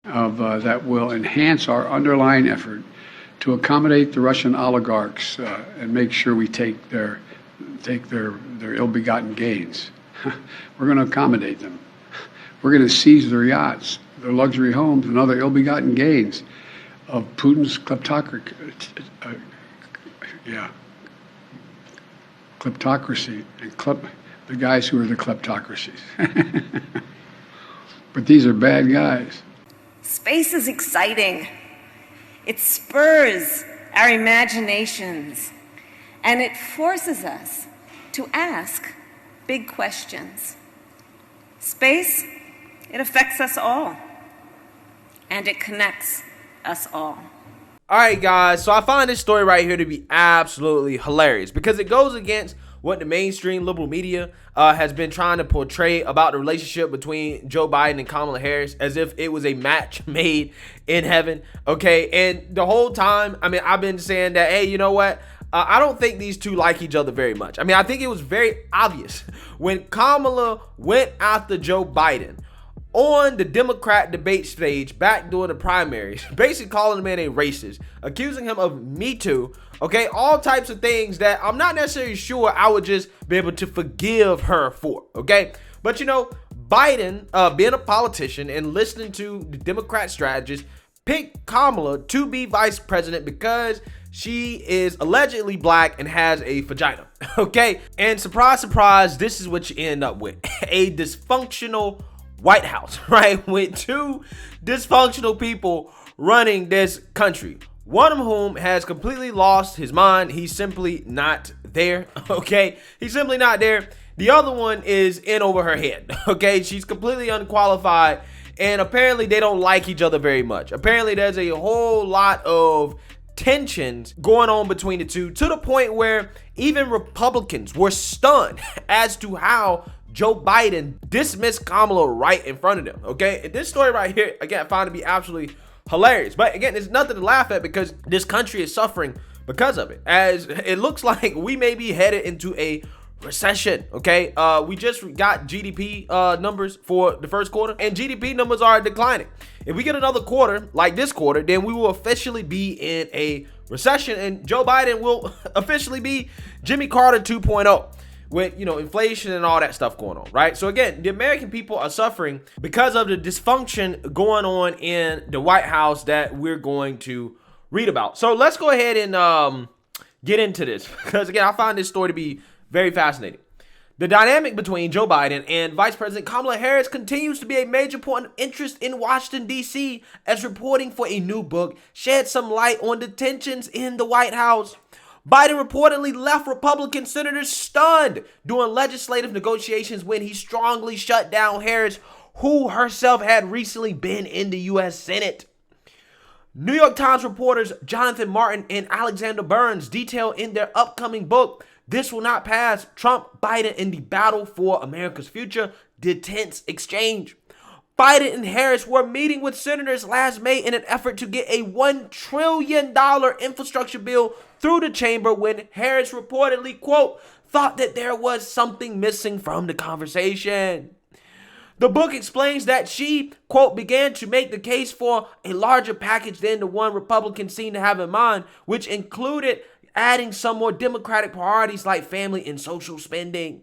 that will enhance our underlying effort to accommodate the Russian oligarchs and make sure we take their ill-begotten gains. We're going to accommodate them. We're going to seize their yachts, their luxury homes, and other ill-begotten gains of Putin's kleptocracy and the guys who are the kleptocracies. But these are bad guys. Space is exciting. It spurs our imaginations, and it forces us to ask big questions. Space, it affects us all, and it connects us all. All right, guys, so I find this story right here to be absolutely hilarious because it goes against what the mainstream liberal media has been trying to portray about the relationship between Joe Biden and Kamala Harris as if it was a match made in heaven, okay? And the whole time, I mean, I've been saying that, hey, you know what? I don't think these two like each other very much. I mean, I think it was very obvious when Kamala went after Joe Biden on the Democrat debate stage back during the primaries, basically calling the man a racist, accusing him of Me Too, okay, all types of things that I'm not necessarily sure I would just be able to forgive her for, okay? But, you know, Biden, being a politician and listening to the Democrat strategists, picked Kamala to be vice president because she is allegedly black and has a vagina, okay? And surprise, surprise, this is what you end up with, a dysfunctional White House, right? With two dysfunctional people running this country. One of whom has completely lost his mind. He's simply not there, okay? He's simply not there. The other one is in over her head, okay? She's completely unqualified, and apparently they don't like each other very much. Apparently there's a whole lot of tensions going on between the two, to the point where even Republicans were stunned as to how Joe Biden dismissed Kamala right in front of them, okay? And this story right here, again, I found to be absolutely hilarious. But again, there's nothing to laugh at because this country is suffering because of it. As it looks like we may be headed into a recession, okay? We just got GDP numbers for the first quarter, and GDP numbers are declining. If we get another quarter like this quarter, then we will officially be in a recession, and Joe Biden will officially be Jimmy Carter 2.0. With, you know, inflation and all that stuff going on, right? So again, the American people are suffering because of the dysfunction going on in the White House that we're going to read about. So let's go ahead and get into this because again, I find this story to be very fascinating. The dynamic between Joe Biden and Vice President Kamala Harris continues to be a major point of interest in Washington, D.C., as reporting for a new book shed some light on the tensions in the White House. Biden reportedly left Republican senators stunned during legislative negotiations when he strongly shut down Harris, who herself had recently been in the U.S. Senate. New York Times reporters Jonathan Martin and Alexander Burns detail in their upcoming book, This Will Not Pass, Trump, Biden in the Battle for America's Future, the Tense Exchange. Biden and Harris were meeting with senators last May in an effort to get a $1 trillion infrastructure bill through the chamber when Harris reportedly, quote, thought that there was something missing from the conversation. The book explains that she, quote, began to make the case for a larger package than the one Republicans seem to have in mind, which included adding some more Democratic priorities like family and social spending.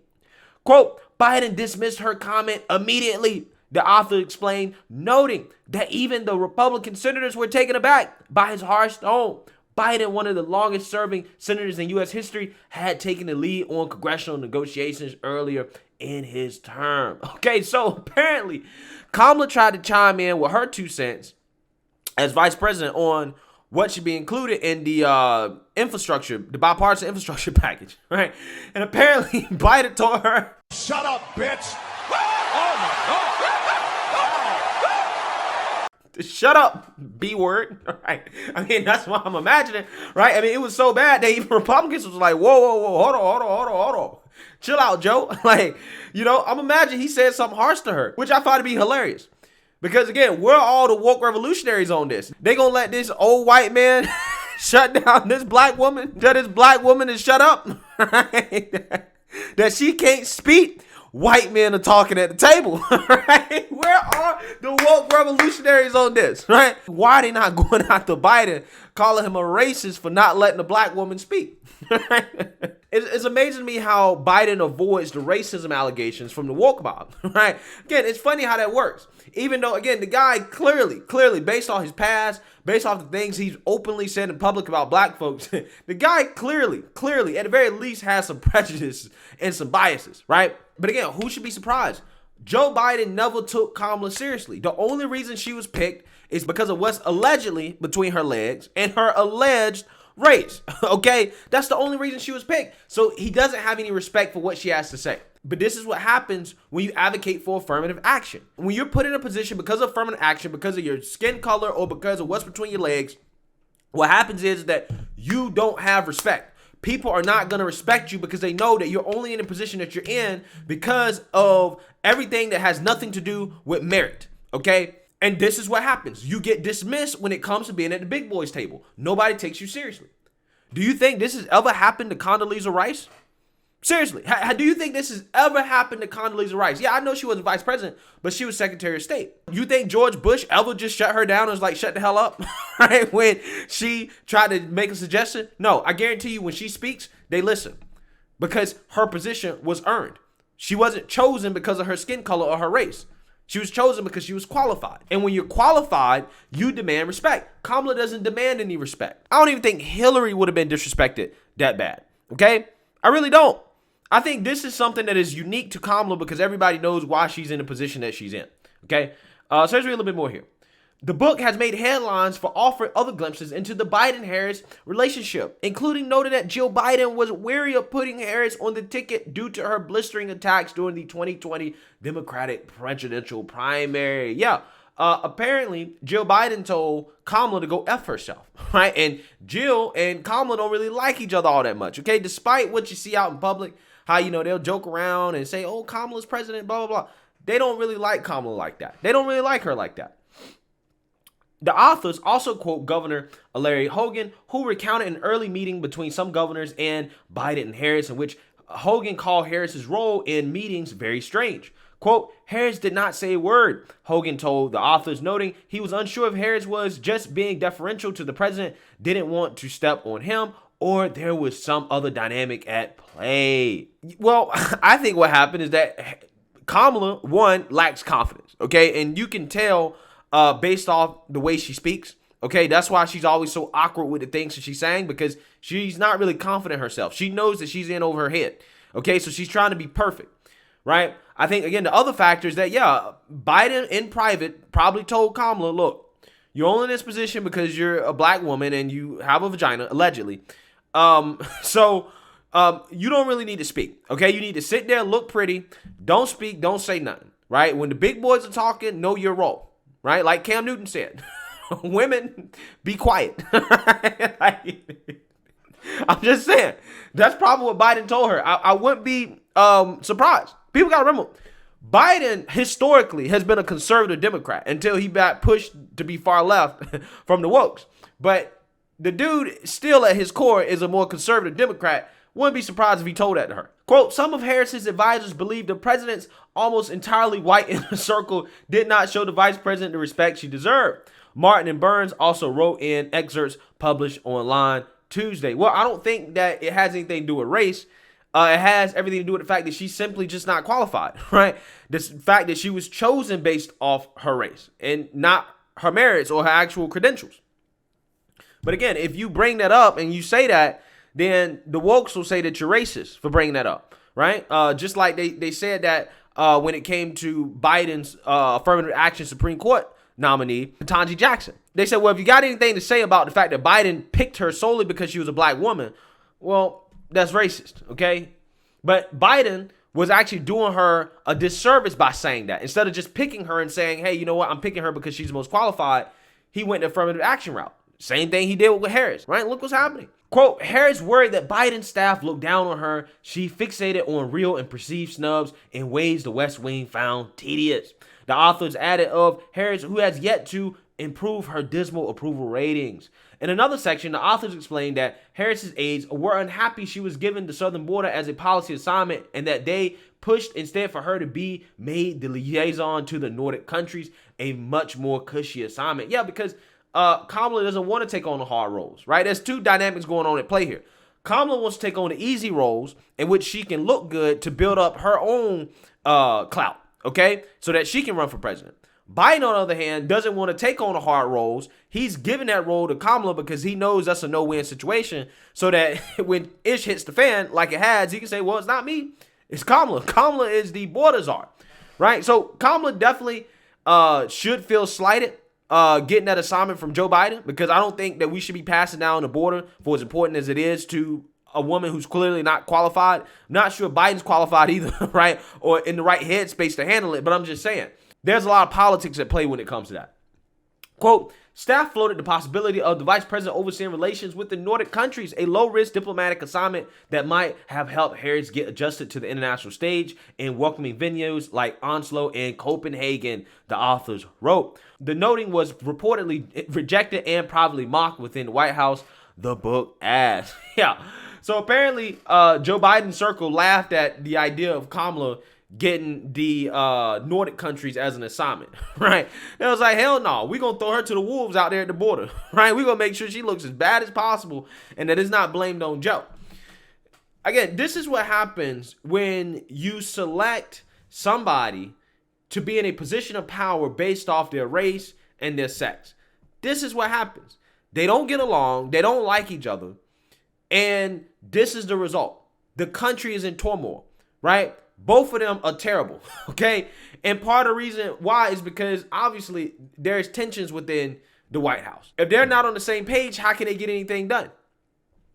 Quote, Biden dismissed her comment immediately, the author explained, noting that even the Republican senators were taken aback by his harsh tone. Biden, one of the longest serving senators in U.S. history, had taken the lead on congressional negotiations earlier in his term. Okay, so apparently Kamala tried to chime in with her 2 cents as vice president on what should be included in the infrastructure, the bipartisan infrastructure package, right? And apparently Biden told her, "Shut up, bitch." Oh my God. Shut up, B word. Right? I mean, that's what I'm imagining, right? I mean, it was so bad that even Republicans was like, whoa, hold on. Chill out, Joe. Like, you know, I'm imagining he said something harsh to her, which I find to be hilarious. Because again, we're all the woke revolutionaries on this. They gonna let this old white man shut down this black woman? Tell this black woman to shut up? Right? That she can't speak white men are talking at the table, right? Where are the woke revolutionaries on this, right? Why are they not going after Biden, calling him a racist for not letting a black woman speak? It's amazing to me how Biden avoids the racism allegations from the woke mob, right? Again, it's funny how that works. Even though, again, the guy clearly, based on his past, based off the things he's openly said in public about black folks, the guy clearly, at the very least, has some prejudice and some biases, right? But again, who should be surprised? Joe Biden never took Kamala seriously. The only reason she was picked is because of what's allegedly between her legs and her alleged race, okay? That's the only reason she was picked. So he doesn't have any respect for what she has to say. But this is what happens when you advocate for affirmative action. When you're put in a position because of affirmative action, because of your skin color or because of what's between your legs, what happens is that you don't have respect. People are not going to respect you because they know that you're only in the position that you're in because of everything that has nothing to do with merit, okay? And this is what happens. You get dismissed when it comes to being at the big boys table. Nobody takes you seriously. Do you think this has ever happened to Condoleezza Rice? Seriously, do you think this has ever happened to Condoleezza Rice? Yeah, I know she wasn't vice president, but she was Secretary of State. You think George Bush ever just shut her down and was like, shut the hell up, right? When she tried to make a suggestion? No, I guarantee you when she speaks, they listen because her position was earned. She wasn't chosen because of her skin color or her race. She was chosen because she was qualified. And when you're qualified, you demand respect. Kamala doesn't demand any respect. I don't even think Hillary would have been disrespected that bad, okay? I really don't. I think this is something that is unique to Kamala because everybody knows why she's in the position that she's in, okay? So let's read a little bit more here. The book has made headlines for offering other glimpses into the Biden-Harris relationship, including noting that Jill Biden was wary of putting Harris on the ticket due to her blistering attacks during the 2020 Democratic presidential primary. Yeah, apparently Jill Biden told Kamala to go F herself, right? And Jill and Kamala don't really like each other all that much, okay? Despite what you see out in public, how, you know, they'll joke around and say, oh, Kamala's president, blah, blah, blah. They don't really like Kamala like that. They don't really like her like that. The authors also quote Governor Larry Hogan, who recounted an early meeting between some governors and Biden and Harris, in which Hogan called Harris's role in meetings very strange. Quote, Harris did not say a word, Hogan told the authors, noting he was unsure if Harris was just being deferential to the president, didn't want to step on him, or there was some other dynamic at play. Well, I think what happened is that Kamala, one, lacks confidence, okay? And you can tell based off the way she speaks, okay? That's why she's always so awkward with the things that she's saying, because she's not really confident herself. She knows that she's in over her head, okay? So she's trying to be perfect, right? I think, again, the other factor is that, yeah, Biden in private probably told Kamala, look, you're only in this position because you're a black woman and you have a vagina, allegedly. So you don't really need to speak, okay? You need to sit there, look pretty, don't speak, don't say nothing, right? When the big boys are talking, know your role, right? Like Cam Newton said, women, be quiet. I'm just saying, that's probably what Biden told her. I wouldn't be surprised. People got to remember, Biden historically has been a conservative Democrat until he got pushed to be far left from the wokes. But the dude still at his core is a more conservative Democrat. Wouldn't be surprised if he told that to her. Quote, some of Harris's advisors believe the president's almost entirely white inner circle did not show the vice president the respect she deserved. Martin and Burns also wrote in excerpts published online Tuesday. Well, I don't think that it has anything to do with race. It has everything to do with the fact that she's simply just not qualified, right? The fact that she was chosen based off her race and not her merits or her actual credentials. But again, if you bring that up and you say that, then the wokes will say that you're racist for bringing that up, right? Just like they said that when it came to Biden's affirmative action Supreme Court nominee, Ketanji Jackson. They said, well, if you got anything to say about the fact that Biden picked her solely because she was a black woman, well, that's racist, okay? But Biden was actually doing her a disservice by saying that. Instead of just picking her and saying, hey, you know what, I'm picking her because she's the most qualified, he went the affirmative action route. Same thing he did with Harris, right? Look what's happening. Quote, Harris worried that Biden's staff looked down on her. She fixated on real and perceived snubs in ways the West Wing found tedious. The authors added of Harris, who has yet to improve her dismal approval ratings. In another section, the authors explained that Harris's aides were unhappy she was given the southern border as a policy assignment and that they pushed instead for her to be made the liaison to the Nordic countries, a much more cushy assignment. Yeah, because Kamala doesn't want to take on the hard roles, right? There's two dynamics going on at play here. Kamala wants to take on the easy roles in which she can look good to build up her own clout, okay? So that she can run for president. Biden, on the other hand, doesn't want to take on the hard roles. He's giving that role to Kamala because he knows that's a no-win situation so that when ish hits the fan, like it has, he can say, well, it's not me. It's Kamala. Kamala is the border czar, right? So Kamala definitely should feel slighted getting that assignment from Joe Biden, because I don't think that we should be passing down the border for as important as it is to a woman who's clearly not qualified. I'm not sure Biden's qualified either, right? Or in the right headspace to handle it, but I'm just saying. There's a lot of politics at play when it comes to that. Quote, staff floated the possibility of the vice president overseeing relations with the Nordic countries, a low-risk diplomatic assignment that might have helped Harris get adjusted to the international stage in welcoming venues like Oslo and Copenhagen, the authors wrote. The noting was reportedly rejected and privately mocked within the White House, the book adds. Yeah. So apparently, Joe Biden's circle laughed at the idea of Kamala getting the Nordic countries as an assignment, right? It was like, hell no, we're going to throw her to the wolves out there at the border, right? We're going to make sure she looks as bad as possible and that it's not blamed on Joe. Again, this is what happens when you select somebody to be in a position of power based off their race and their sex. This is what happens. They don't get along. They don't like each other. And this is the result. The country is in turmoil, right? Both of them are terrible, okay? And part of the reason why is because obviously there's tensions within the White House. If they're not on the same page, how can they get anything done?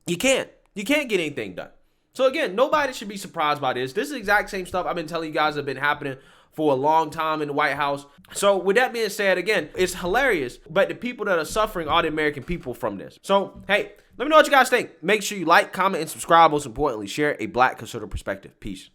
You can't. You can't get anything done. So again, nobody should be surprised by this. This is the exact same stuff I've been telling you guys have been happening for a long time in the White House. So with that being said, again, it's hilarious, but the people that are suffering are the American people from this. So, hey, let me know what you guys think. Make sure you like, comment, and subscribe. Most importantly, share a Black conservative perspective. Peace.